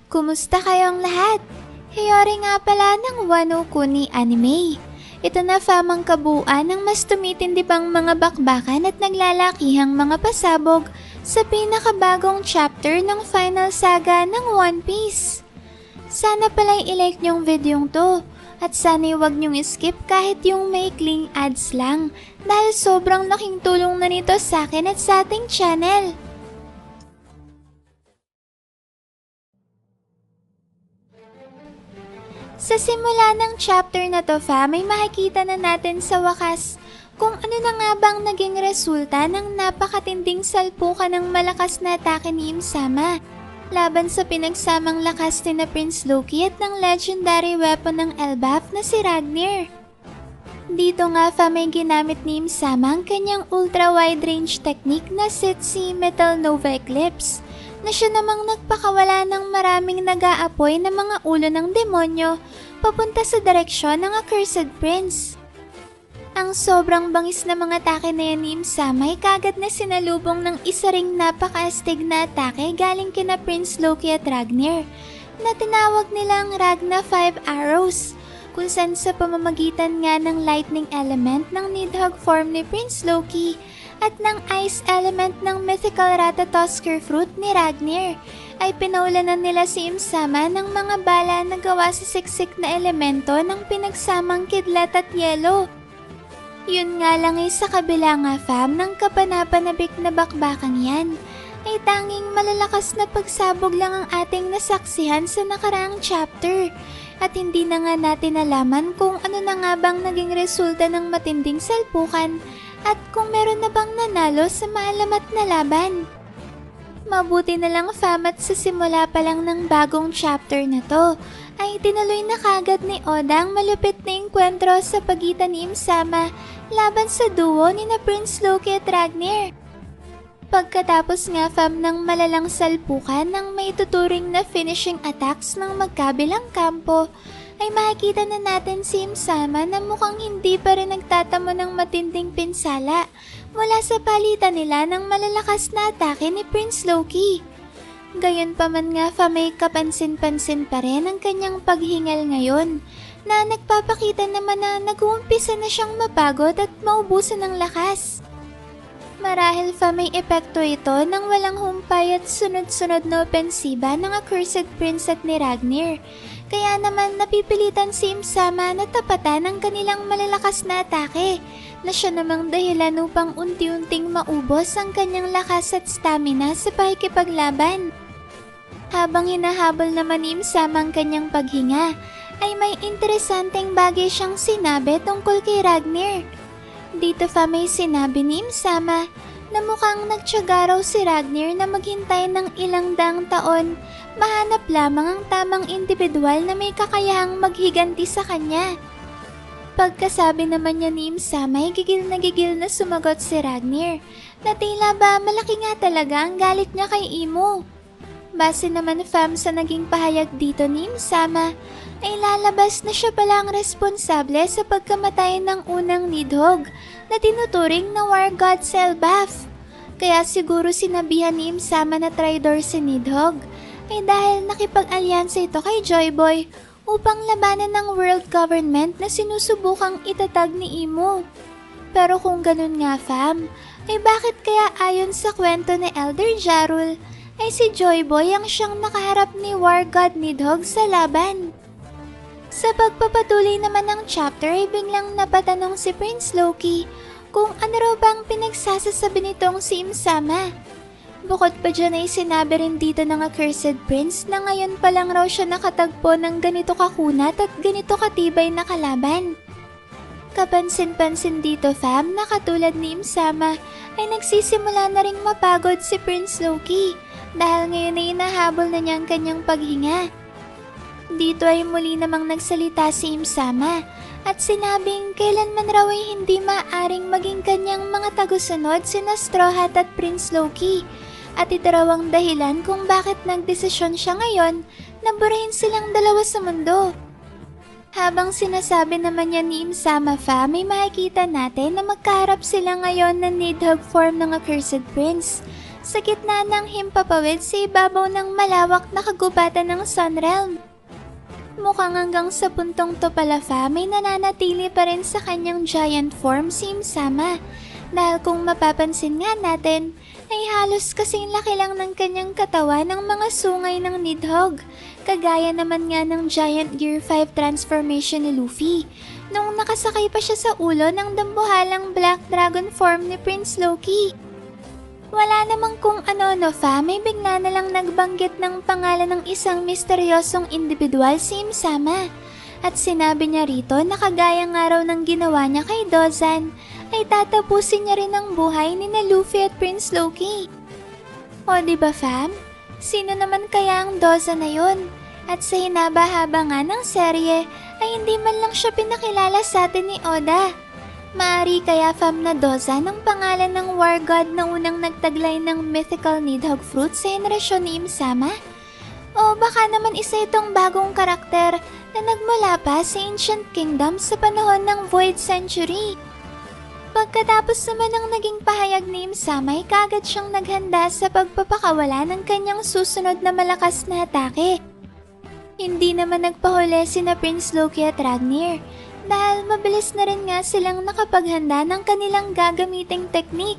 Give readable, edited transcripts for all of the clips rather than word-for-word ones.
Kumusta kayong lahat? Hiyori nga pala ng Wano Kuni Anime. Ito na famang kabuuan ng mas tumitindi pang mga bakbakan at naglalakihang mga pasabog sa pinakabagong chapter ng final saga ng One Piece. Sana pala'y ilike nyong videong to at sana'y huwag nyong skip kahit yung maikling ads lang dahil sobrang laking tulong na nito sa akin at sa ating channel. Sa simula ng chapter na to fam, ay makikita na natin sa wakas kung ano na nga bang naging resulta ng napakatinding salpukan ng malakas na atake ni Im-sama laban sa pinagsamang lakas ni na Prince Loki at ng legendary weapon ng Elbaf na si Ragnir. Dito nga fam ay ginamit ni Im-sama ang kanyang ultra wide range technique na Setsi Metal Nova Eclipse na siya namang nagpakawala ng maraming nag-aapoy na mga ulo ng demonyo papunta sa direksyon ng Accursed Prince. Ang sobrang bangis na mga atake na yan ni Im-sama ay kagad na sinalubong ng isa ring napakaastig na atake galing kina Prince Loki at Ragnir na tinawag nilang Ragna 5 Arrows, kung saan sa pamamagitan nga ng lightning element ng Nidhogg form ni Prince Loki at ng ice element ng mythical Ratatoskr fruit ni Ragnir ay pinaulanan nila si Im-sama ng mga bala na gawa sa siksik na elemento ng pinagsamang kidlat at yelo. Yun nga lang ay sa kabila nga fam ng kapanapanabik na bakbakan yan ay tanging malalakas na pagsabog lang ang ating nasaksihan sa nakaraang chapter at hindi na nga natin nalaman kung ano na nga bang naging resulta ng matinding salpukan at kung meron na bang nanalo sa maalamat na laban. Mabuti na lang fam at sa simula pa lang ng bagong chapter na to ay tinuloy na kagad ni Oda ang malupit na engkwentro sa pagitan ni Im-sama laban sa duo ni na Prince Loki at Ragnir. Pagkatapos nga fam ng malalang salpukan ng may tuturing na finishing attacks ng magkabilang kampo ay makikita na natin si Im-sama na mukhang hindi pa rin nagtatamo ng matinding pinsala mula sa palitan nila ng malalakas na atake ni Prince Loki. Gayunpaman nga fa may kapansin-pansin pa rin ang kanyang paghingal ngayon na nagpapakita naman na nag-uumpisa na siyang mapagod at maubusan ng lakas. Marahil fa may epekto ito ng walang humpay at sunod-sunod na opensiba ng Accursed Prince at ni Ragnir. Kaya naman napipilitan si Im-sama na tapatan ang kanilang malalakas na atake na siya namang dahilan upang unti-unting maubos ang kanyang lakas at stamina sa pakikipaglaban. Habang hinahabol naman ni Im-sama ang kanyang paghinga, ay may interesanteng bagay siyang sinabi tungkol kay Ragnir. Dito fa may sinabi ni Im-sama na mukhang nagtiyaga raw si Ragnir na maghintay ng ilang daang taon, mahanap lamang ang tamang individual na may kakayahang maghiganti sa kanya. Pagkasabi naman niya ni Im-sama ay gigil na sumagot si Ragnir na tila ba malaki nga talaga ang galit niya kay Imo. Base naman fam sa naging pahayag dito ni Im-sama ay lalabas na siya pala ang responsable sa pagkamatay ng unang Nidhogg na tinuturing na War God sa Elbaf. Kaya siguro sinabihan ni Im-sama na traidor si Nidhogg ay dahil nakipag-alyansa ito kay Joy Boy upang labanan ng world government na sinusubukang itatag ni Imo. Pero kung ganun nga fam, ay bakit kaya ayon sa kwento ni Elder Jarul ay si Joy Boy ang siyang nakaharap ni War God Nidhogg sa laban? Sa pagpapatuloy naman ng chapter ay biglang napatanong si Prince Loki kung ano raw bang pinagsasasabi nitong si Im-sama. Bukod pa dyan ay sinabi rin dito ng Accursed Prince na ngayon pa lang raw siya nakatagpo ng ganito kakunat at ganito katibay na kalaban. Kapansin-pansin dito fam na katulad ni Im-sama ay nagsisimula na ring mapagod si Prince Loki dahil ngayon ay inahabol na niya ang kanyang paghinga. Dito ay muli namang nagsalita si Im-sama at sinabing kailanman raw ay hindi maaring maging kanyang mga tagusunod sina Straw Hat at Prince Loki at ito raw ang dahilan kung bakit nagdesisyon siya ngayon na burahin silang dalawa sa mundo. Habang sinasabi naman niya ni Im-sama fa, may makikita natin na magkaharap sila ngayon ng Nidhogg form ng Accursed Prince sa gitna ng himpapawid sa ibabaw ng malawak na kagubatan ng Sunrealm. Mukhang hanggang sa puntong to pala may nananatili pa rin sa kanyang giant form si Im-sama. Dahil kung mapapansin nga natin, ay halos kasing laki lang ng kanyang katawan ng mga sungay ng Nidhogg. Kagaya naman nga ng Giant Gear 5 transformation ni Luffy, nung nakasakay pa siya sa ulo ng dambuhalang Black Dragon form ni Prince Loki. Wala namang kung ano may bigla na lang nagbanggit ng pangalan ng isang misteryosong individual si Im-sama. At sinabi niya rito na kagaya nga raw ng ginawa niya kay Dozan, ay tatapusin niya rin ang buhay ni na Luffy at Prince Loki. O diba fam? Sino naman kaya ang Dozan na yun? At sa hinaba-haba nga ng serye, ay hindi man lang siya pinakilala sa atin ni Oda. Maari kaya fam na Dozan ang pangalan ng war god na unang nagtaglay ng mythical Nidhogg fruit sa henerasyon ni Im-sama? O baka naman isa itong bagong karakter na nagmula pa sa Ancient Kingdom sa panahon ng Void Century. Pagkatapos naman ng naging pahayag ni Im-sama ay kaagad siyang naghanda sa pagpapakawala ng kanyang susunod na malakas na atake. Hindi naman nagpahuli sina Prince Loki at Ragnir dahil mabilis na rin nga silang nakapaghanda ng kanilang gagamiting teknik.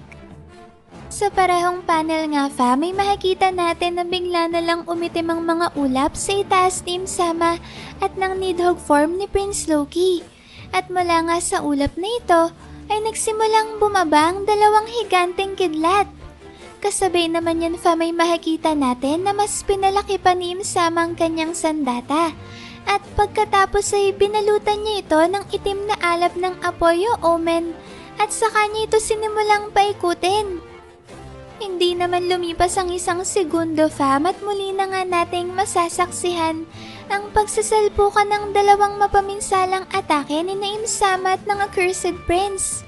Sa parehong panel nga may makikita natin na bigla na lang umitim ang mga ulap sa itaas ni Im-sama at ng Nidhogg form ni Prince Loki. At mula nga sa ulap na ito, ay nagsimulang bumaba ang dalawang higanteng kidlat. Kasabay naman yan may makikita natin na mas pinalaki pa ni Im-sama ang kanyang sandata. At pagkatapos ay binalutan niya ito ng itim na alab ng apoy o omen at saka niya ito sinimulang paikutin. Hindi naman lumipas ang isang segundo at muli na nga nating masasaksihan ang pagsasalpukan ng dalawang mapaminsalang atake ni Im-sama at ng Accursed Prince.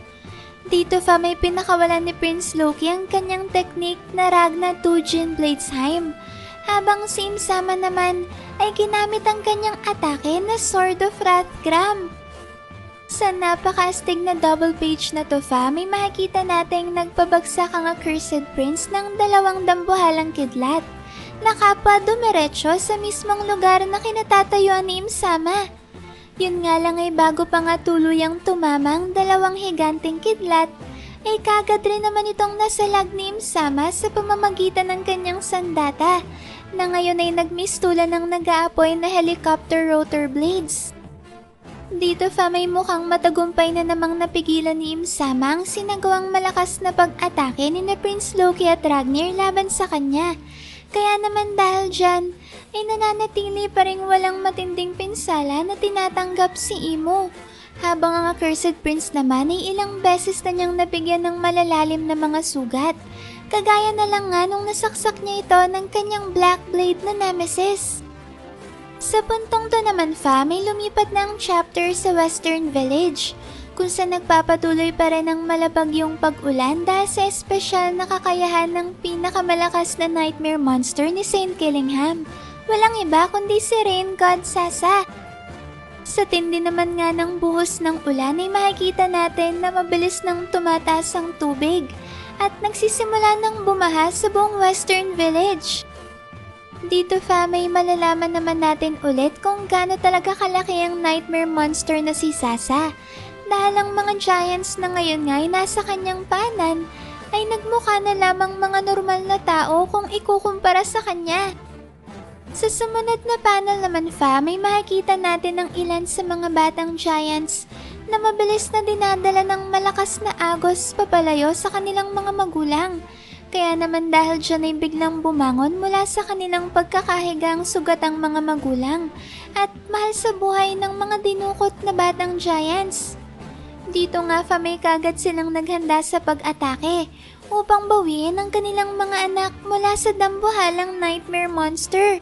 Dito may pinakawalan ni Prince Loki ang kanyang teknik na Ragna Tujin Bladesheim, habang si Im-sama naman ay ginamit ang kanyang atake na Sword of Wrathgram. Sa napakaastig na double page na to may makikita nating nagpabagsak ang Accursed Prince ng dalawang dambuhalang kidlat na kapwa dumiretso sa mismong lugar na kinatatayuan ni Im-sama. Yun nga lang ay bago pa nga tuluyang tumamang dalawang higanteng kidlat, ay kagad rin naman itong nasalag ni Im-sama sa pamamagitan ng kanyang sandata na ngayon ay nagmistulan ng nag-aapoy na helicopter rotor blades. Dito may mukhang matagumpay na namang napigilan ni Im-sama ang sinagawang malakas na pag-atake ni na Prince Loki at Ragnir laban sa kanya. Kaya naman dahil dyan, ay nananatili pa rin walang matinding pinsala na tinatanggap si Imo. Habang ang Accursed Prince naman ay ilang beses na niyang nabigyan ng malalalim na mga sugat. Kagaya na lang nga nung nasaksak niya ito ng kanyang Black Blade na Nemesis. Sa puntong to naman may lumipat na ang chapter sa Western Village, kung saan nagpapatuloy pa rin ang malabagyong pag-ulan dahil sa espesyal na kakayahan ng pinakamalakas na nightmare monster ni Saint Killingham. Walang iba kundi si Rain God Sasa. Sa tindi naman nga ng buhos ng ulan ay makikita natin na mabilis nang tumataas ang tubig at nagsisimula ng bumaha sa buong Western Village. Dito may malalaman naman natin ulit kung gaano talaga kalaki ang nightmare monster na si Sasa. Dahil ang mga giants na ngayon nga ay nasa kanyang paanan ay nagmukha na lamang mga normal na tao kung ikukumpara sa kanya. Sa sumunod na panel naman may makikita natin ang ilan sa mga batang giants na mabilis na dinadala ng malakas na agos papalayo sa kanilang mga magulang. Kaya naman dahil dyan ay biglang bumangon mula sa kanilang pagkakahigang sugatang mga magulang at mahal sa buhay ng mga dinukot na batang giants. Dito nga may kagad silang naghanda sa pag-atake upang bawiin ang kanilang mga anak mula sa dambuhalang nightmare monster.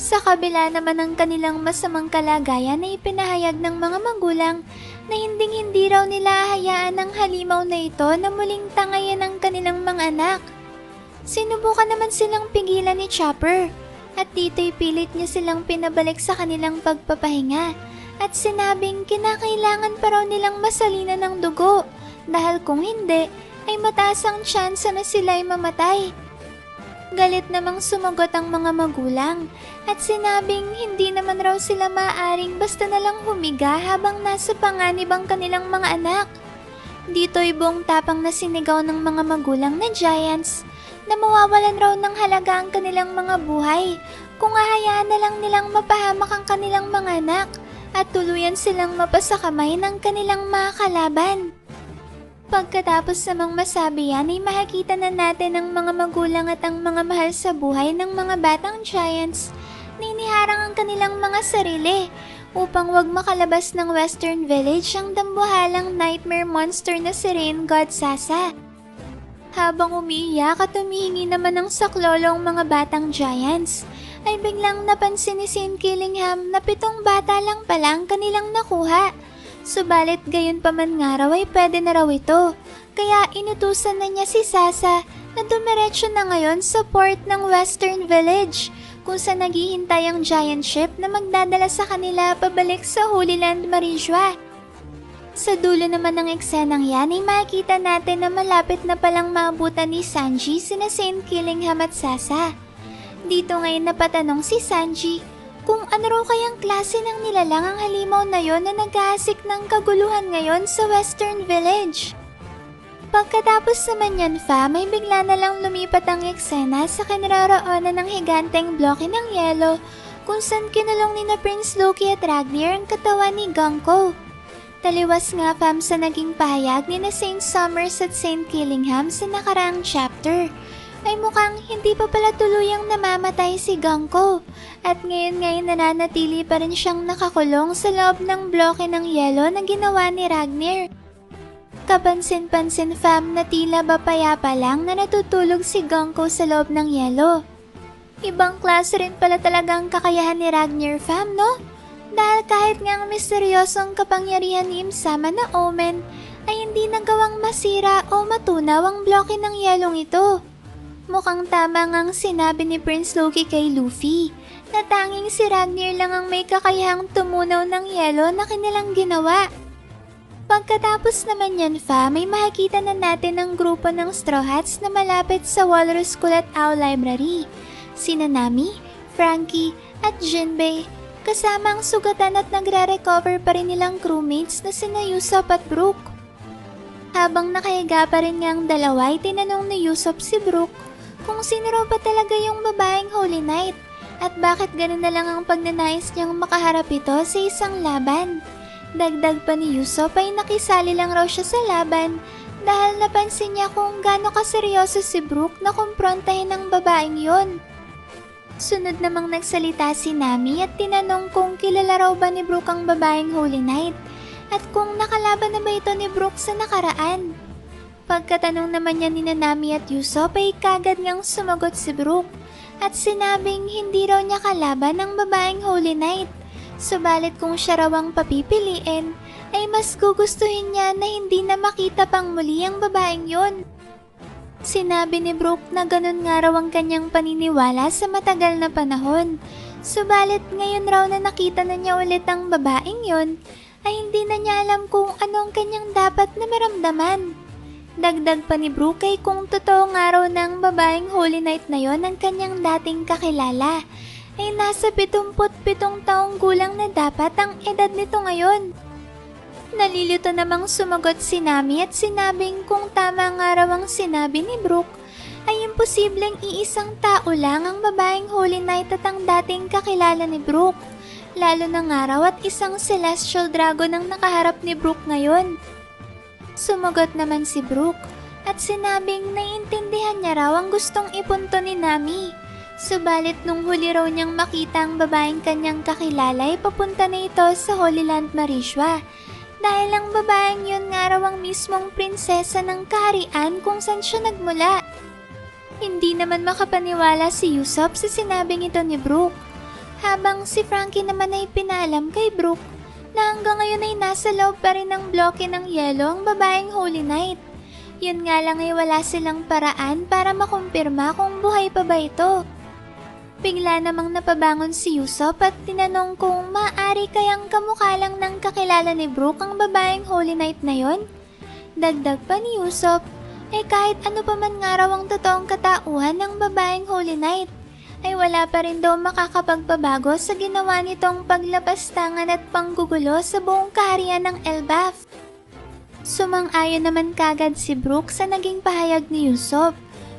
Sa kabila naman ng kanilang masamang kalagayan na ipinahayag ng mga magulang na hindi raw nila hayaan ang halimaw na ito na muling tangayan ang kanilang mga anak. Sinubukan naman silang pigilan ni Chopper at dito'y pilit niya silang pinabalik sa kanilang pagpapahinga at sinabing kinakailangan pa raw nilang masalinan ng dugo dahil kung hindi ay mataas ang tsansa na sila'y mamatay. Galit namang sumagot ang mga magulang at sinabing hindi naman raw sila maaaring basta nalang humiga habang nasa panganib ang kanilang mga anak. Dito'y buong tapang na sinigaw ng mga magulang na giants na mawawalan raw ng halaga ang kanilang mga buhay kung hahayaan na lang nilang mapahamak ang kanilang mga anak at tuluyan silang mapasakamay ng kanilang mga kalaban. Pagkatapos namang masabi yan ay makikita na natin ang mga magulang at ang mga mahal sa buhay ng mga batang giants na iniharang ang kanilang mga sarili upang wag makalabas ng Western Village ang dambuhalang nightmare monster na si Rain God Sasa. Habang umiiyak at humihingi naman ng saklolo ang mga batang giants, ay biglang napansin ni Saint Killingham na 7 bata lang pala ang kanilang nakuha. Subalit gayon pa man nga raw ay pwede na raw ito, kaya inutusan na niya si Sasa na dumiretso na ngayon sa port ng Western Village kung saan naghihintay ang giant ship na magdadala sa kanila pabalik sa Holy Land Marijua. Sa dulo naman ng eksenang yan ay makikita natin na malapit na palang maabutan ni Sanji sina Saint Killingham at Sasa. Dito ngayon napatanong si Sanji kung ano raw kayang klase ng nilalang ang halimaw na yon na nag-aasik ng kaguluhan ngayon sa Western Village. Pagkatapos naman yan may bigla na lang lumipat ang eksena sa kinaroroonan ng higanteng bloke ng yelo kung saan kinulong ni na Prince Loki at Ragnir ang katawan ni Gonko. Taliwas nga sa naging pahayag ni na Saint Summers at Saint Killingham sa nakaraang chapter, ay mukhang hindi pa pala tuluyang namamatay si Gonko at ngayon nananatili pa rin siyang nakakulong sa loob ng bloke ng yelo na ginawa ni Ragnir. Kapansin-pansin na tila ba payapa lang na natutulog si Gonko sa loob ng yelo. Ibang klase rin pala talagang kakayahan ni Ragnir no? Dahil kahit nga ang misteryosong kapangyarihan ni Im-sama na Omen ay hindi nagawang masira o matunaw ang bloke ng yelong ito. Mukhang tama ngang sinabi ni Prince Loki kay Luffy na tanging si Ragnir lang ang may kakayahang tumunaw ng yelo na kanilang ginawa. Pagkatapos naman yan may makikita na natin ang grupo ng Straw Hats na malapit sa Walrus School at Owl Library. Sina Nami, Frankie at Jinbei kasama ang sugatan at nagre-recover pa rin nilang crewmates na sina Usopp at Brook. Habang nakahiga pa rin nga ang dalawa ay tinanong ni Usopp si Brook kung sino raw ba talaga yung babaeng Holy Knight at bakit ganun na lang ang pagnanais niyang makaharap ito sa isang laban. Dagdag pa ni Usopp ay nakisali lang raw siya sa laban dahil napansin niya kung gaano kaseryoso si Brook na kumprontahin ng babaeng yon. Sunod namang nagsalita si Nami at tinanong kung kilala raw ba ni Brook ang babaeng Holy Knight at kung nakalaban na ba ito ni Brook sa nakaraan. Pagkatanong naman niya ni Nami at Usopp ay kagad ngang sumagot si Brook at sinabing hindi raw niya kalaban ang babaeng Holy Knight. Subalit kung siya raw ang papipiliin ay mas gugustuhin niya na hindi na makita pang muli ang babaeng yon. Sinabi ni Brook na ganun nga raw ang kanyang paniniwala sa matagal na panahon. Subalit ngayon raw na nakita na niya ulit ang babaeng yon ay hindi na niya alam kung ano ang kanyang dapat na maramdaman. Dagdag pa ni Brook ay kung totoo nga raw ng babaeng Holy Knight na yon ang kanyang dating kakilala, ay nasa 77 taong gulang na dapat ang edad nito ngayon. Nalilito namang sumagot si Nami at sinabing kung tama nga raw ang sinabi ni Brook, ay imposibleng iisang tao lang ang babaeng Holy Knight at ang dating kakilala ni Brook, lalo na nga raw at isang celestial dragon ang nakaharap ni Brook ngayon. Sumagot naman si Brook at sinabing naiintindihan niya raw ang gustong ipunto ni Nami. Subalit nung huli raw niyang makita ang babaeng kanyang kakilala ay papunta na ito sa Holy Land Marijua. Dahil ang babaeng yun nga raw ang mismong prinsesa ng kaharian kung saan siya nagmula. Hindi naman makapaniwala si Usopp sa sinabing ito ni Brook. Habang si Frankie naman ay pinalam kay Brook na hanggang ngayon ay nasa loob pa rin ng bloke ng yelo ang babaeng Holy Knight. Yun nga lang ay wala silang paraan para makumpirma kung buhay pa ba ito. Bigla namang napabangon si Usopp at tinanong kung maaari kayang kamukha lang ng kakilala ni Brook ang babaeng Holy Knight na yon. Dagdag pa ni Usopp, Kahit ano pa man nga raw ang totoong katauhan ng babaeng Holy Knight, ay wala pa rin daw makakapagpabago sa ginawa nitong paglapastangan at panggugulo sa buong kaharian ng Elbaf. Sumang-ayon naman kagad si Brook sa naging pahayag ni Usopp.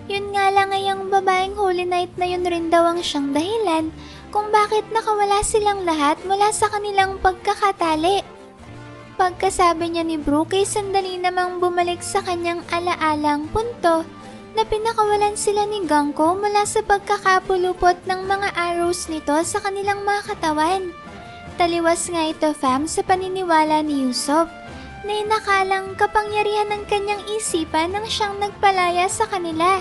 Yun nga lang ay ang babaeng Holy Knight na yun rin daw ang siyang dahilan kung bakit nakawala silang lahat mula sa kanilang pagkakatali. Pagkasabi niya ni Brook ay sandali namang bumalik sa kanyang alaalang punto na pinakawalan sila ni Ganko mula sa pagkakapulupot ng mga arrows nito sa kanilang mga katawan. Taliwas nga ito fam sa paniniwala ni Usopp na inakalang kapangyarihan ng kanyang isipan nang siyang nagpalaya sa kanila.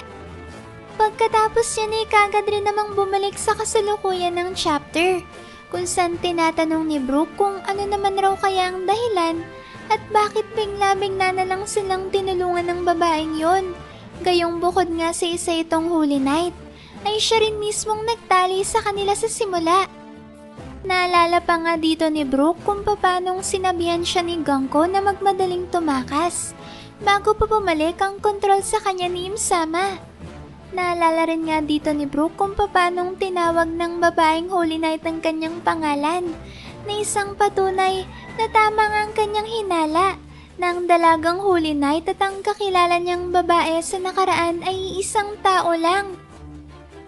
Pagkatapos niya ay kagad rin namang bumalik sa kasalukuyan ng chapter kung saan tinatanong ni Brook kung ano naman raw kaya ang dahilan at bakit bigla-bigla na lang silang tinulungan ng babaeng yon. Gayong bukod nga sa isa itong Holy Knight, ay siya rin mismong nagtali sa kanila sa simula. Naalala pa nga dito ni Brook kung paanong sinabihan siya ni Ganko na magmadaling tumakas bago pa bumalik ang kontrol sa kanya ni Im-sama. Naalala rin nga dito ni Brook kung paanong tinawag ng babaeng Holy Knight ang kanyang pangalan na isang patunay na tama nga ang kanyang hinala na ang dalagang Holy Knight at ang kakilala niyang babae sa nakaraan ay isang tao lang.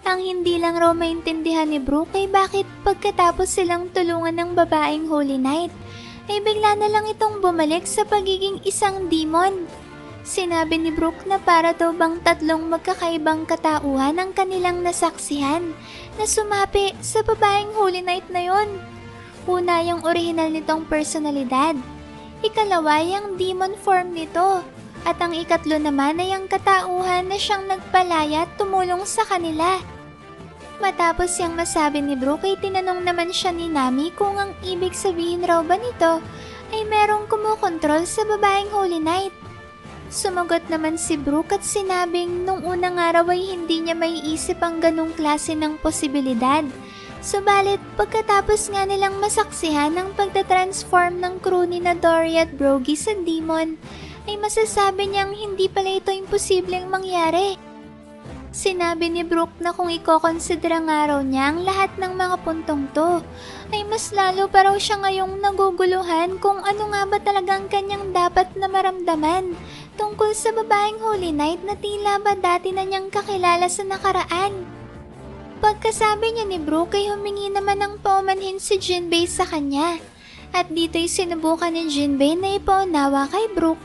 Ang hindi lang raw maintindihan ni Brook ay bakit pagkatapos silang tulungan ng babaeng Holy Knight ay bigla na lang itong bumalik sa pagiging isang demon. Sinabi ni Brook na para daw bang tatlong magkakaibang katauhan ang kanilang nasaksihan na sumapi sa babaeng Holy Knight na yon. Una yung orihinal nitong personalidad, ikalawa yung demon form nito, at ang ikatlo naman ay ang katauhan na siyang nagpalaya at tumulong sa kanila. Matapos yung masabi ni Brook ay tinanong naman siya ni Nami kung ang ibig sabihin raw ba nito ay merong kumukontrol sa babaeng Holy Knight. Sumagot naman si Brook at sinabing nung unang araw ay hindi niya maiisip ang ganong klase ng posibilidad. Subalit pagkatapos nga nilang masaksihan ang pagtatransform ng crew ni na Dory at Brogy sa demon, ay masasabi niyang hindi pala ito imposibleng mangyari. Sinabi ni Brook na kung ikokonsidera nga raw niya ang lahat ng mga puntong to, ay mas lalo pa raw siya ngayong naguguluhan kung ano nga ba talagang kanyang dapat na maramdaman tungkol sa babaeng Holy Knight na tila ba dati na niyang kakilala sa nakaraan. Pagkasabi niya ni Brook ay humingi naman ng paumanhin si Jinbei sa kanya, at dito'y sinubukan ni Jinbei na ipaunawa kay Brook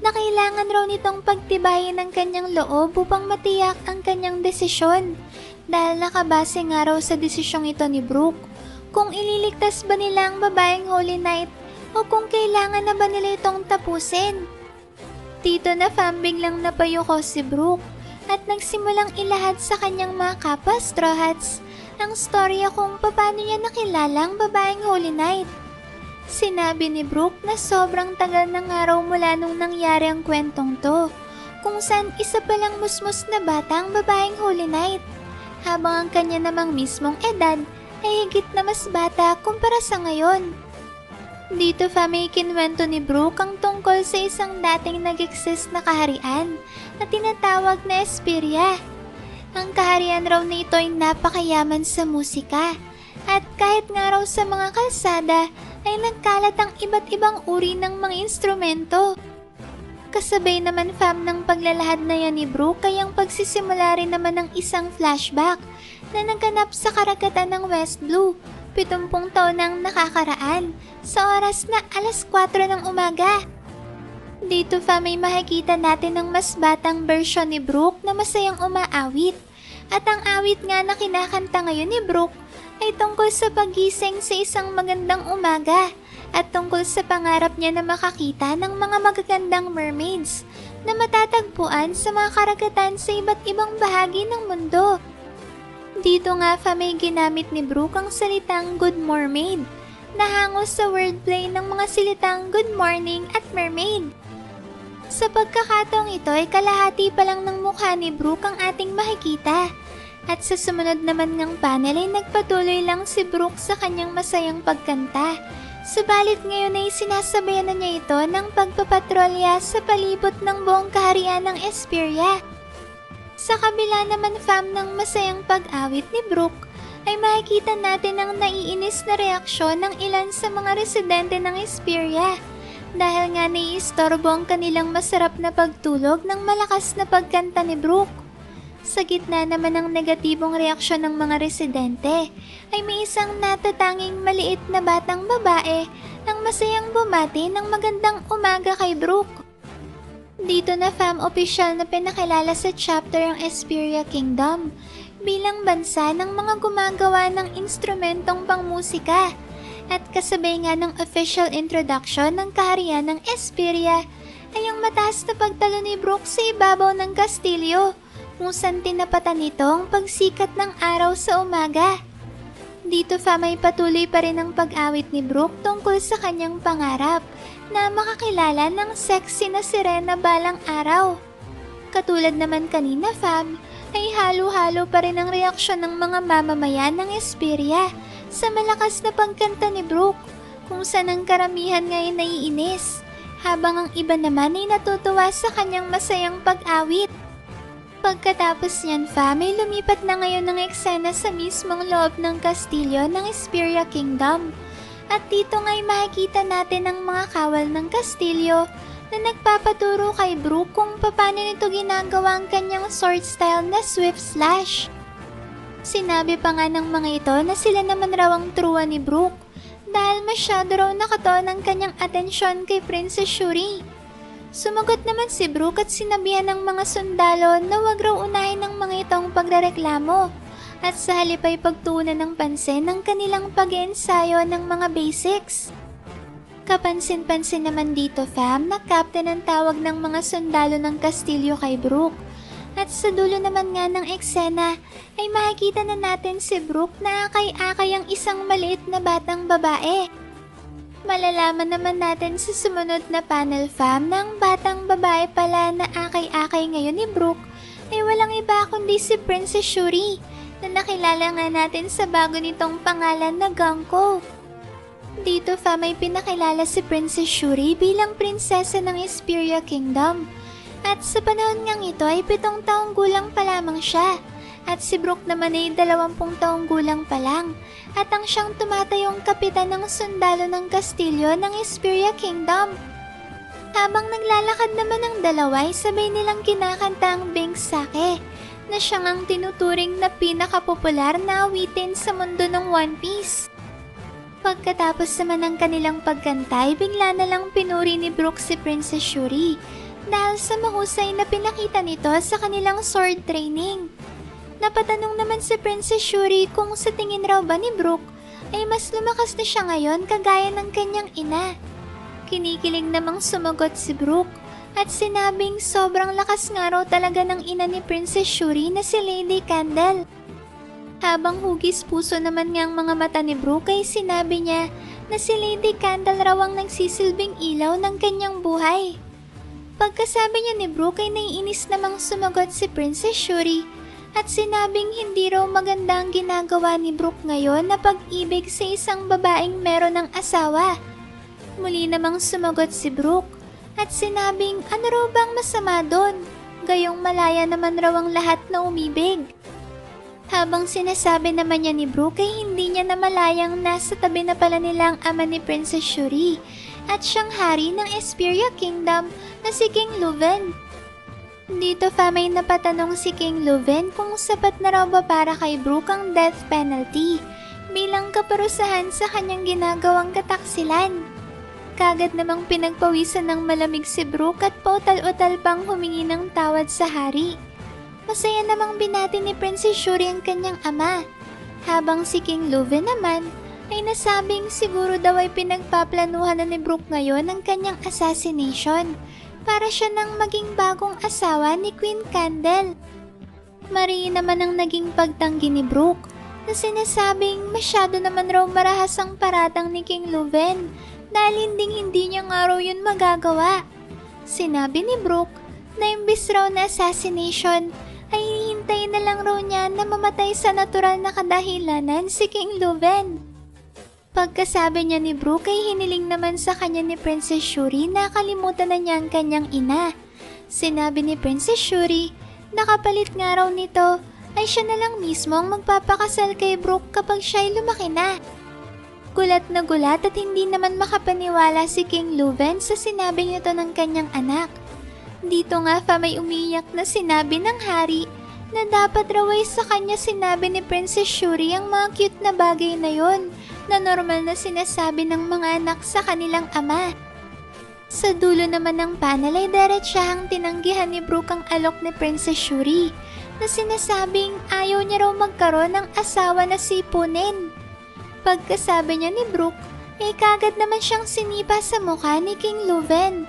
na kailangan raw nitong pagtibayin ng kanyang loob upang matiyak ang kanyang desisyon dahil nakabase nga raw sa desisyong ito ni Brook kung ililigtas ba nila ang babaeng Holy Knight o kung kailangan na ba nila itong tapusin. Dito na fam biglang napayuko si Brook at nagsimulang ilahad sa kanyang mga kapwa Straw Hats ang storya kung paano niya nakilala ang babaeng Holy Knight. Sinabi ni Brook na sobrang tagal ng araw mula nung nangyari ang kwentong to, kung saan isa palang musmus na bata ang babaeng Holy Knight, habang ang kanya namang mismong edad ay higit na mas bata kumpara sa ngayon. Dito fa may kinwento ni Brook ang tungkol sa isang dating nag-exist na kaharian na tinatawag na Esperia. Ang kaharian raw na ito ay napakayaman sa musika, at kahit nga raw sa mga kalsada ay nagkalat ang iba't ibang uri ng mga instrumento. Kasabay naman fam ng paglalahad na yan ni Brook ay ang pagsisimula rin naman ng isang flashback na naganap sa karagatan ng West Blue 70 taon nang nakakaraan sa oras na alas 4 ng umaga. Dito fam may makikita natin ang mas batang version ni Brook na masayang umaawit, at ang awit nga na kinakanta ngayon ni Brook ay tungkol sa pagising sa isang magandang umaga at tungkol sa pangarap niya na makakita ng mga magagandang mermaids na matatagpuan sa mga karagatan sa iba't ibang bahagi ng mundo. Dito nga fa may ginamit ni Brook ang salitang good mermaid na hango sa wordplay ng mga salitang good morning at mermaid. Sa pagkakataong ito ay kalahati pa lang ng mukha ni Brook ang ating makikita. At sa sumunod naman ngang panel ay nagpatuloy lang si Brook sa kanyang masayang pagkanta Subalit ngayon ay sinasabayan na niya ito ng pagpapatrolya sa palibot ng buong kaharian ng Esperia. Sa kabila naman fam ng masayang pag-awit ni Brooke, ay makikita natin ang naiinis na reaksyon ng ilan sa mga residente ng Esperia dahil nga naiistorbo ang kanilang masarap na pagtulog ng malakas na pagkanta ni Brooke. Sa gitna naman ng negatibong reaksyon ng mga residente, ay may isang natatanging maliit na batang babae ang masayang bumati ng magandang umaga kay Brooke. Dito na fam opisyal na pinakilala sa chapter ang Esperia Kingdom bilang bansa ng mga gumagawa ng instrumentong pangmusika at kasabay nga ng official introduction ng kaharian ng Esperia ay ang mataas na pagtalo ni Brooke sa ibabaw ng kastilyo kung saan tinapatan nito ang pagsikat ng araw sa umaga. Dito fam ay patuloy pa rin ang pag-awit ni Brooke tungkol sa kanyang pangarap na makakilala ng sexy na sirena balang araw. Katulad naman kanina fam, ay halo-halo pa rin ang reaksyon ng mga mamamayan ng Esperia sa malakas na pagkanta ni Brooke kung saan ang karamihan ngayon naiinis habang ang iba naman ay natutuwa sa kanyang masayang pag-awit. Pagkatapos niyan fam ay lumipat na ngayon ng eksena sa mismong loob ng kastilyo ng Esperia Kingdom. At dito nga'y makikita natin ang mga kawal ng kastilyo na nagpapaturo kay Brooke kung paano nito ginagawa ang kanyang sword style na Swift Slash. Sinabi pa nga ng mga ito na sila naman raw ang truwa ni Brooke dahil masyado raw nakatuon ang kanyang atensyon kay Princess Shuri. Sumagot naman si Brooke at sinabihan ng mga sundalo na wag raw unahin ng mga itong pagrereklamo at sa halip ay pagtuunan ng pansin ng kanilang pag-iensayo ng mga basics. Kapansin-pansin naman dito fam na captain ang tawag ng mga sundalo ng kastilyo kay Brooke. At sa dulo naman nga ng eksena ay makikita na natin si Brooke na akay-akay ang isang maliit na batang babae. Malalaman naman natin sa sumunod na panel fam na ang batang babae pala na akay-akay ngayon ni Brooke ay walang iba kundi si Princess Shuri na nakilala nga natin sa bago nitong pangalan na Ganko. Dito fam ay pinakilala si Princess Shuri bilang prinsesa ng Esperia Kingdom at sa panahon ngang ito ay 7 taong gulang pa lamang siya at si Brooke naman ay 20 taong gulang pa lang at ang siyang tumatayong kapitan ng sundalo ng kastilyo ng Esperia Kingdom. Habang naglalakad naman ang dalawa ay sabay nilang kinakanta ang Binks Sake na siyang ang tinuturing na pinakapopular na awitin sa mundo ng One Piece. Pagkatapos naman ng kanilang pagkanta ay bigla na lang pinuri ni Brooke si Princess Shuri dahil sa mahusay na pinakita nito sa kanilang sword training. Napatanong naman si Princess Shuri kung sa tingin raw ba ni Brooke ay mas lumakas na siya ngayon kagaya ng kanyang ina. Kinikilig namang sumagot si Brooke at sinabing sobrang lakas nga raw talaga ng ina ni Princess Shuri na si Lady Candle. Habang hugis puso naman nga ang mga mata ni Brooke ay sinabi niya na si Lady Candle raw ang nagsisilbing ilaw ng kanyang buhay. Pagkasabi niya ni Brooke ay naiinis namang sumagot si Princess Shuri at sinabing hindi raw maganda ang ginagawa ni Brooke ngayon na pag-ibig sa isang babaeng meron ng asawa. Muli namang sumagot si Brooke at sinabing ano raw bang masama doon, gayong malaya naman raw ang lahat na umibig. Habang sinasabi naman niya ni Brooke ay hindi niya namalayang nasa tabi na pala nila ang ama ni Princess Shuri at siyang hari ng Esperia Kingdom na si King Leuven. Dito fam ay napatanong si King Leuven kung sapat na raw ba para kay Brooke ang death penalty bilang kaparusahan sa kanyang ginagawang kataksilan. Kagad namang pinagpawisan ng malamig si Brooke at pautal-utal pang humingi ng tawad sa hari. Masaya namang binati ni Princess Shuri ang kanyang ama, habang si King Leuven naman ay nasabing siguro daw ay pinagpaplanuhan na ni Brooke ngayon ang kanyang assassination para siya nang maging bagong asawa ni Queen Candle. Mariin naman ang naging pagtanggi ni Brooke na sinasabing masyado naman raw marahas ang paratang ni King Leuven dahil hindi niya nga raw yun magagawa. Sinabi ni Brooke na imbis raw na assassination ay hihintayin na lang raw niya na mamatay sa natural na kadahilanan si King Leuven. Pagkasabi niya ni Brooke ay hiniling naman sa kanya ni Princess Shuri na kalimutan na niya ang kanyang ina. Sinabi ni Princess Shuri na kapalit nga raw nito ay siya na lang mismo ang magpapakasal kay Brooke kapag siya ay lumaki na. Gulat na gulat at hindi naman makapaniwala si King Leuven sa sinabing ito ng kanyang anak. Dito nga may umiyak na sinabi ng hari na dapat raw ay sa kanya sinabi ni Princess Shuri ang mga cute na bagay na yon na normal na sinasabi ng mga anak sa kanilang ama. Sa dulo naman ng panel ay diretsahang tinanggihan ni Brooke ang alok ni Princess Shuri na sinasabing ayaw niya raw magkaroon ng asawa na sipunin. Pagkasabi niya ni Brooke ay kagad naman siyang sinipa sa mukha ni King Leuven.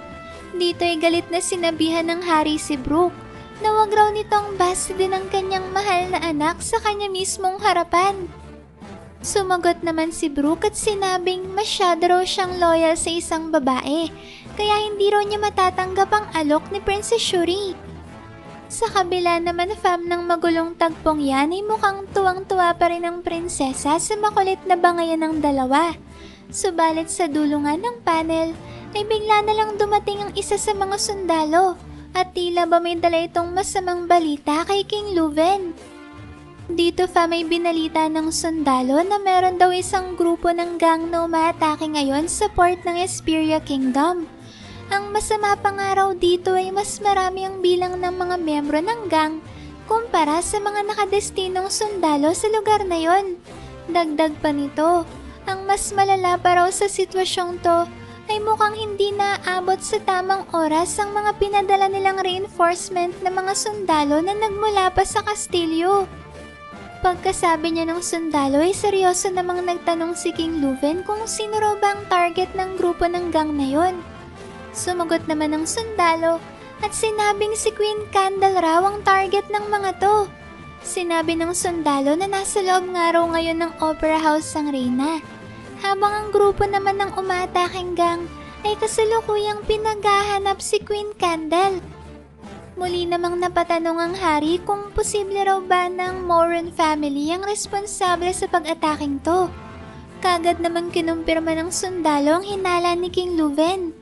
Dito ay galit na sinabihan ng hari si Brooke na wag raw nitong bastidin ang kanyang mahal na anak sa kanya mismong harapan. Sumagot naman si Brooke at sinabing masyado raw siyang loyal sa isang babae, kaya hindi raw niya matatanggap ang alok ni Princess Shuri. Sa kabila naman ng magulong tagpong yan ay mukhang tuwang-tuwa pa rin ang prinsesa sa makulit na bangayan ng dalawa. Subalit sa dulo nga ng panel ay bigla na lang dumating ang isa sa mga sundalo at tila ba may dala itong masamang balita kay King Leuven. Dito may binalita ng sundalo na meron daw isang grupo ng gang na umaatake ngayon sa port ng Esperia Kingdom. Ang masama pa nga raw dito ay mas marami ang bilang ng mga miyembro ng gang kumpara sa mga nakadestinong sundalo sa lugar na yon. Dagdag pa nito, ang mas malala pa raw sa sitwasyong to ay mukhang hindi naaabot sa tamang oras ang mga pinadala nilang reinforcement na mga sundalo na nagmula pa sa kastilyo. Pagkasabi niya ng sundalo ay seryoso namang nagtanong si King Leuven kung sino raw ba ang target ng grupo ng gang na yon. Sumagot naman ng sundalo at sinabing si Queen Candle raw ang target ng mga to. Sinabi ng sundalo na nasa loob nga raw ngayon ng Opera House ang reyna, habang ang grupo naman ng umaataking gang ay kasalukuyang pinaghahanap si Queen Candle. Muli namang napatanong ang hari kung posible raw ba ng Moran family ang responsable sa pag-ataking to. Kagad naman kinumpirma ng sundalo ang hinala ni King Leuven.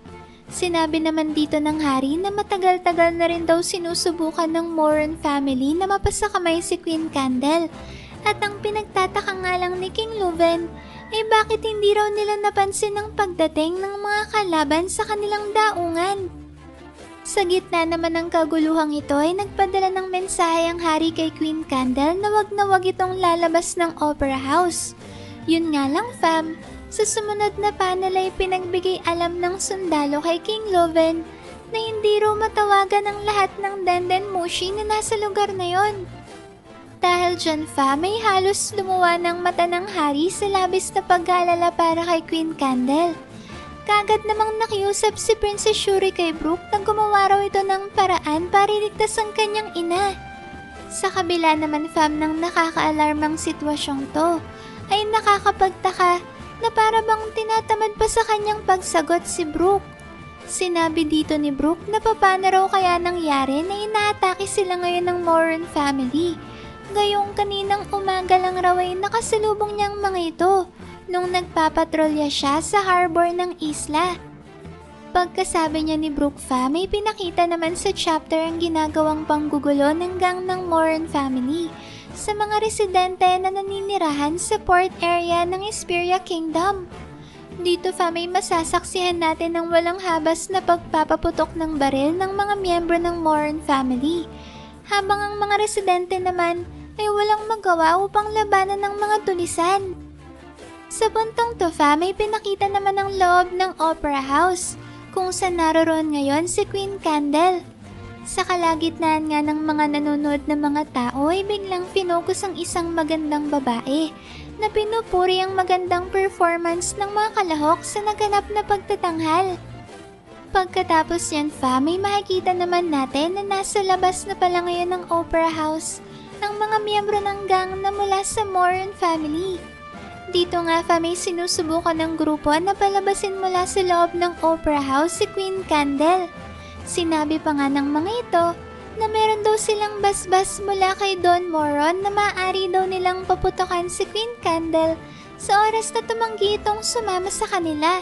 Sinabi naman dito ng hari na matagal-tagal na rin daw sinusubukan ng Moran family na mapasakamay si Queen Candle. At ang pinagtataka nga lang ni King Leuven ay bakit hindi raw nila napansin ang pagdating ng mga kalaban sa kanilang daungan. Sa gitna naman ng kaguluhang ito ay nagpadala ng mensahe ang hari kay Queen Candle na wag itong lalabas ng Opera House. Yun nga lang sa sumunod na panel ay pinagbigay alam ng sundalo kay King Leuven na hindi raw matawagan ang lahat ng Dendenmushi na nasa lugar na yon. Dahil dyan may halos lumuwa ng mata ng hari sa labis na pag-aalala para kay Queen Candle. Kagad namang nakiusap si Princess Shuri kay Brooke na gumawa raw ito ng paraan para iligtas ang kanyang ina. Sa kabila naman ng nakaka-alarmang sitwasyong to, ay nakakapagtaka na para bang tinatamad pa sa kanyang pagsagot si Brooke. Sinabi dito ni Brooke na paano raw kaya nangyari na inaatake sila ngayon ng Moran family. Gayong kaninang umaga lang raw ay nakasalubong niyang mga ito nung nagpapatrolya siya sa harbor ng isla. Pagkasabi niya ni Brooke may pinakita naman sa chapter ang ginagawang panggugulo ng gang ng Moran family sa mga residente na naninirahan sa port area ng Esperia Kingdom. Dito may masasaksihan natin ng walang habas na pagpapaputok ng baril ng mga miyembro ng Moran family, habang ang mga residente naman ay walang magawa upang labanan ng mga tulisan. Sa puntong to may pinakita naman ang loob ng Opera House kung saan naroon ngayon si Queen Candle. Sa kalagitnaan nga ng mga nanonood na mga tao ay biglang finokus ang isang magandang babae na pinupuri ang magandang performance ng mga kalahok sa naganap na pagtatanghal. Pagkatapos yan may makikita naman natin na nasa labas na pala ngayon ng Opera House ang mga miyembro ng gang na mula sa Moran family. Dito nga may sinusubukan ng grupo na palabasin mula sa loob ng Opera House si Queen Candle. Sinabi pa nga ng mga ito na meron daw silang basbas mula kay Don Moron na maaari daw nilang paputokan si Queen Candle sa oras na tumanggi itong sumama sa kanila.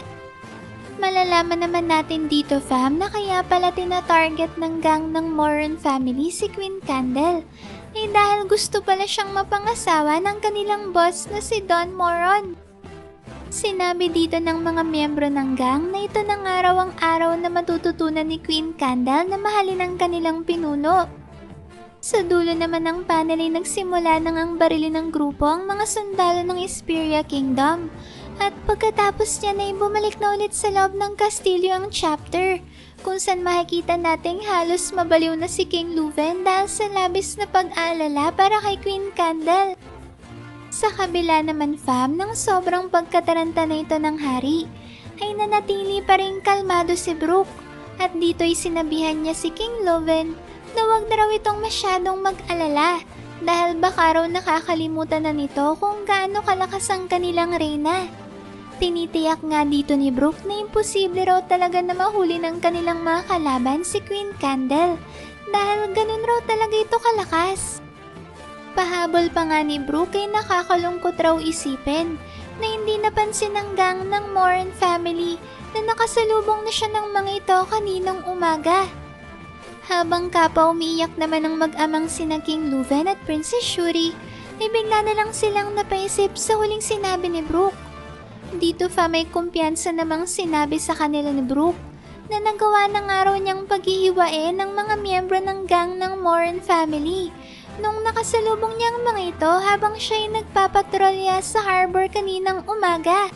Malalaman naman natin dito fam na kaya pala tina-target ng gang ng Moron family si Queen Candle dahil gusto pala siyang mapangasawa ng kanilang boss na si Don Moron. Sinabi dito ng mga miyembro ng gang na ito na nga raw ang araw na matututunan ni Queen Candle na mahalin ang kanilang pinuno. Sa dulo naman ng panel ay nagsimula nang ang barilin ng grupo ang mga sundalo ng Esperia Kingdom. At pagkatapos niya ay bumalik na ulit sa loob ng kastilyo ang chapter, kung saan makikita nating halos mabaliw na si King Leuven dahil sa labis na pag-aalala para kay Queen Candle. Sa kabila naman fam ng sobrang pagkataranta na ito ng hari, ay nanatili pa rin kalmado si Brook at dito'y sinabihan niya si King Leuven na wag na raw itong masyadong mag-alala dahil baka raw nakakalimutan na nito kung gaano kalakas ang kanilang reyna. Tinitiyak nga dito ni Brook na imposible raw talaga na mahuli ng kanilang mga kalaban si Queen Candle dahil ganun raw talaga ito kalakas. Pahabol pa nga ni Brook ay nakakalungkot raw isipin na hindi napansin ng gang ng Moron family na nakasalubong na siya ng mga ito kaninang umaga. Habang kapwa umiiyak naman ang mag-amang sina King Leuven at Princess Shuri, ay bigla na lang silang napaisip sa huling sinabi ni Brook. Dito fa may kumpiyansa namang sinabi sa kanila ni Brook na nagawa ng araw niyang paghihiwain ng mga miyembro ng gang ng Moron family nung nakasalubong niya ang mga ito habang siya ay nagpapatrolya sa harbor kaninang umaga.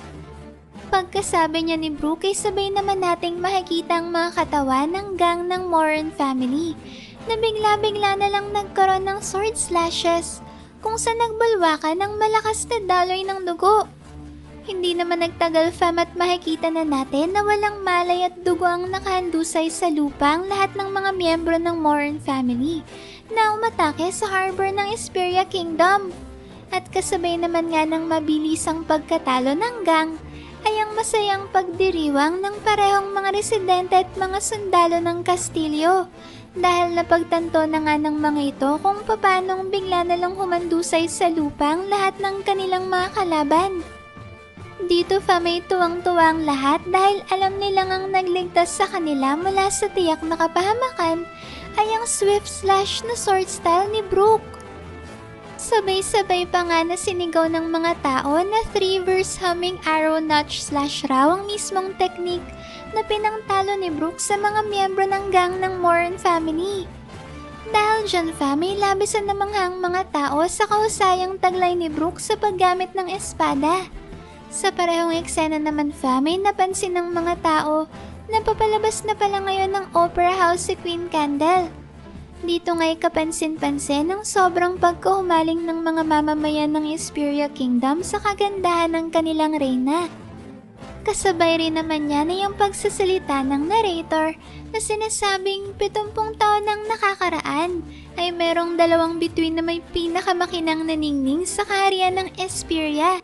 Pagkasabi niya ni Brook ay sabay naman nating makikita ang mga katawan ng gang ng Moron family na bigla-bigla na lang nagkaroon ng sword slashes kung saan nagbalwakan ng malakas na daloy ng dugo. Hindi naman nagtagal fam at makikita na natin na walang malay at dugo ang nakahandusay sa lupa ang lahat ng mga miyembro ng Moron family na umatake sa harbor ng Esperia Kingdom. At kasabay naman nga ng mabilisang pagkatalo ng gang ay ang masayang pagdiriwang ng parehong mga residente at mga sundalo ng kastilyo dahil napagtanto na nga ng mga ito kung paanong bigla na lang humandusay sa lupa ang lahat ng kanilang mga kalaban. Dito fa may tuwang-tuwang lahat dahil alam nilang ang nagligtas sa kanila mula sa tiyak na kapahamakan ay ang swift slash na sword style ni Brook. Sabay-sabay pa nga na sinigaw ng mga tao na 3-verse humming arrow notch slash raw ang mismong teknik na pinangtalo ni Brook sa mga miyembro ng gang ng Moron family. Dahil dyan fa may labisan na manghang mga tao sa kahusayang taglay ni Brook sa paggamit ng espada. Sa parehong eksena naman fa may napansin ng mga tao na papalabas na pala ngayon ng opera house si Queen Candle. Dito nga'y kapansin-pansin ang sobrang pagkahumaling ng mga mamamayan ng Esperia Kingdom sa kagandahan ng kanilang reyna. Kasabay rin naman yan ay ang pagsasalita ng narrator na sinasabing 70 taon nang nakakaraan ay merong dalawang bituin na may pinakamakinang naningning sa kaharian ng Esperia.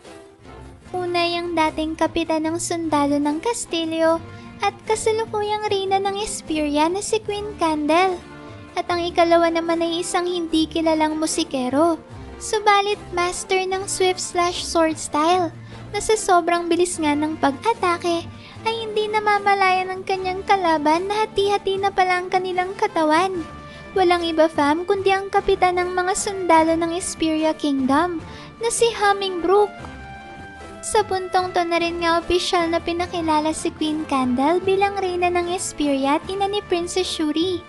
Una yung dating kapitan ng sundalo ng kastilyo at kasalukuyang reyna ng Esperia na si Queen Candle. At ang ikalawa naman ay isang hindi kilalang musikero, subalit master ng swift slash sword style na sa sobrang bilis nga ng pag-atake ay hindi namamalayan ng kanyang kalaban na hati-hati na pala ang kanilang katawan. Walang iba fam kundi ang kapitan ng mga sundalo ng Esperia Kingdom na si Hummingbrook. Sa puntong to na rin nga opisyal na pinakilala si Queen Candle bilang reyna ng Esperia at ina ni Princess Shuri.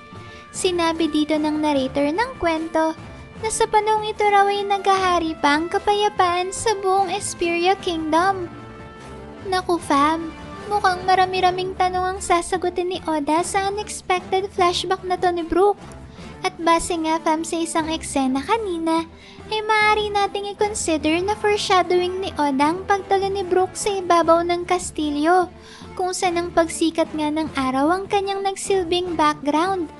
Sinabi dito ng narrator ng kwento na sa panahong ito raw ay naghahari pa ang kapayapaan sa buong Esperia Kingdom. Naku fam, mukhang marami-raming tanong ang sasagutin ni Oda sa unexpected flashback na to ni Brook. At base nga fam sa isang eksena kanina, ay maaari nating i-consider na foreshadowing ni Oda ang pagtalo ni Brook sa ibabaw ng kastilyo, kung saan ang pagsikat nga ng araw ang kanyang nagsilbing background.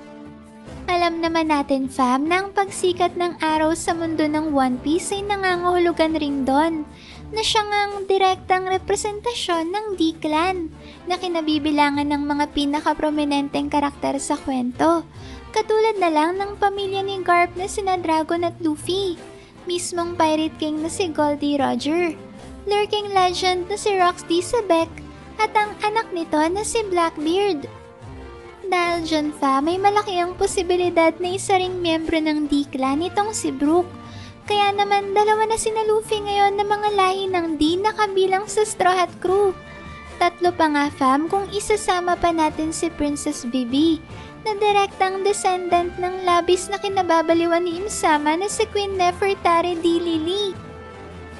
Alam naman natin fam na ang pagsikat ng araw sa mundo ng One Piece ay nangangahulugan rin doon, na siya ngang direktang representasyon ng D-Clan na kinabibilangan ng mga pinaka-prominenteng karakter sa kwento. Katulad na lang ng pamilya ni Garp na sina Dragon at Luffy, mismong Pirate King na si Goldie Roger, lurking legend na si Roxy Sebek at ang anak nito na si Blackbeard. Dahil dyan may malaki ang posibilidad na isa ring miyembro ng D-Clan itong si Brook. Kaya naman dalawa na sina Luffy ngayon na mga lahi ng D na kabilang sa Straw Hat Crew. 3 pa nga fam kung isasama pa natin si Princess Bibi na direktang descendant ng labis na kinababaliwan ni Imsama na si Queen Nefertari D. Lily.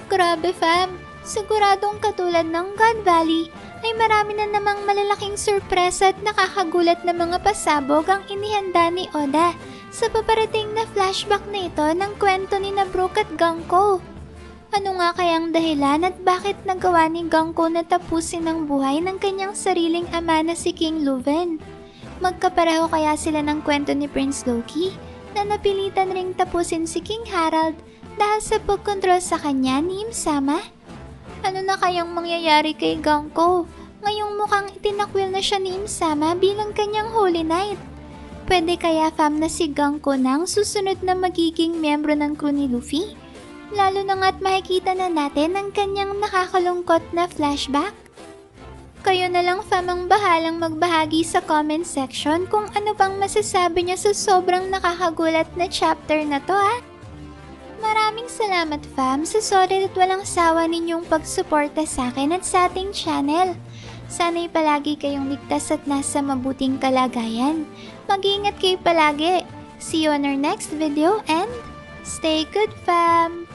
Grabe fam, siguradong katulad ng God Valley ay marami na namang malalaking sorpresa at nakakagulat na mga pasabog ang inihanda ni Oda sa paparating na flashback na ito ng kwento ni Brook at Ganko. Ano nga kayang dahilan at bakit nagawa ni Ganko na tapusin ang buhay ng kanyang sariling ama na si King Leuven? Magkapareho kaya sila ng kwento ni Prince Loki na napilitan ring tapusin si King Harald dahil sa pagkontrol sa kanya ni Imsama? Ano na kayang mangyayari kay Ganko? Ngayong mukhang itinakwil na siya ni Imsama bilang kanyang Holy Knight. Pwede kaya fam na si Ganko na ang susunod na magiging miyembro ng crew ni Luffy? Lalo na nga't makikita na natin ang kanyang nakakalungkot na flashback. Kayo na lang fam ang bahalang magbahagi sa comment section kung ano bang masasabi niya sa sobrang nakakagulat na chapter na to Maraming salamat fam sa solid at walang sawa ninyong pagsuporta sa akin at sa ating channel. Sana'y palagi kayong ligtas at nasa mabuting kalagayan. Mag-iingat kayo palagi. See you on our next video and stay good fam!